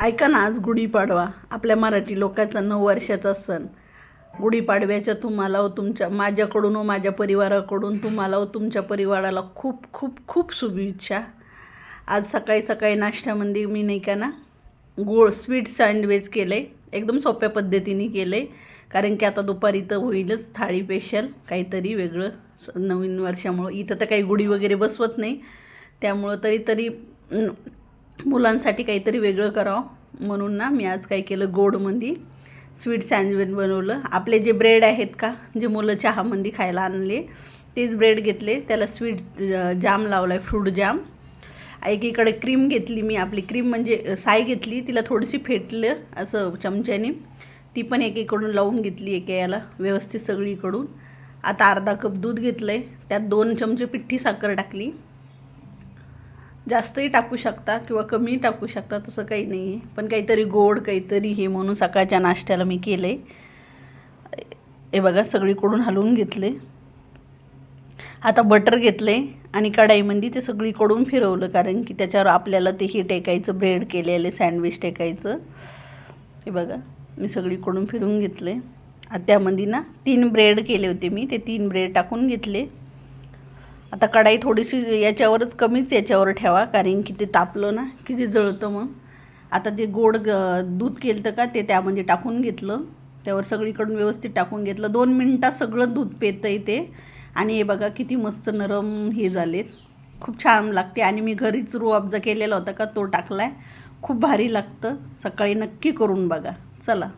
ऐका ना, आज गुढीपाडवा आपल्या मराठी लोकांचा नववर्षाचा सण. गुढीपाडव्याच्या तुम्हाला व माझ्याकडून व माझ्या परिवाराकडून तुम्हाला व तुमच्या परिवाराला खूप खूप खूप शुभेच्छा. आज सकाळी सकाळी नाश्त्यामध्ये मी नाही का ना गोड स्वीट सँडविच केलं आहे. एकदम सोप्या पद्धतीने केलं आहे, कारण की आता दुपारी तर होईलच थाळी स्पेशल काहीतरी वेगळं नवीन वर्षामुळं. इथं तर काही गुढी वगैरे बसवत नाही, त्यामुळं तरी मुलांसाठी काहीतरी वेगळं करावं म्हणून ना मी आज काय केलं, गोडमध्ये स्वीट सँडविच बनवलं. आपले जे ब्रेड आहेत का, जे मुलं चहामध्ये खायला आणले तेच ब्रेड घेतले, त्याला स्वीट जाम लावला आहे, फ्रूट जाम. एकीकडे क्रीम घेतली मी, आपली क्रीम म्हणजे साय घेतली, तिला थोडीशी फेटलं असं चमच्याने, ती पण एकीकडून लावून घेतली एका याला व्यवस्थित सगळीकडून. आता अर्धा कप दूध घेतलं आहे, त्यात 2 चमचे पिठी साखर टाकली. जास्तही टाकू शकता किंवा कमी टाकू शकता, तसं काही नाही आहे, पण काहीतरी गोड काहीतरी हे म्हणून सकाळच्या नाश्त्याला मी केलं आहे. हे बघा सगळीकडून हलवून घेतले. आता बटर घेतले आणि कढाईमध्ये ते सगळीकडून फिरवलं, कारण की त्याच्यावर आपल्याला ते हे टेकायचं, ब्रेड केलेले सँडविच टेकायचं. हे बघा मी सगळीकडून फिरून घेतले. आता त्यामध्ये ना 3 ब्रेड केले होते मी, ते 3 ब्रेड टाकून घेतले. आता कढाई थोडीशी याच्यावरच कमीच याच्यावर ठेवा, कारण की ते तापलं ना की ते जळतं मग. आता ते गोड दूध केलं का ते त्यामध्ये टाकून घेतलं, त्यावर सगळीकडून व्यवस्थित टाकून घेतलं. 2 मिनटात सगळं दूध पेतं आहे ते. आणि हे बघा किती मस्त नरम हे झालेत, खूप छान लागते. आणि मी घरीच रूह अफजा केलेला होता का, तो टाकला आहे, खूप भारी लागतं. सकाळी नक्की करून बघा. चला.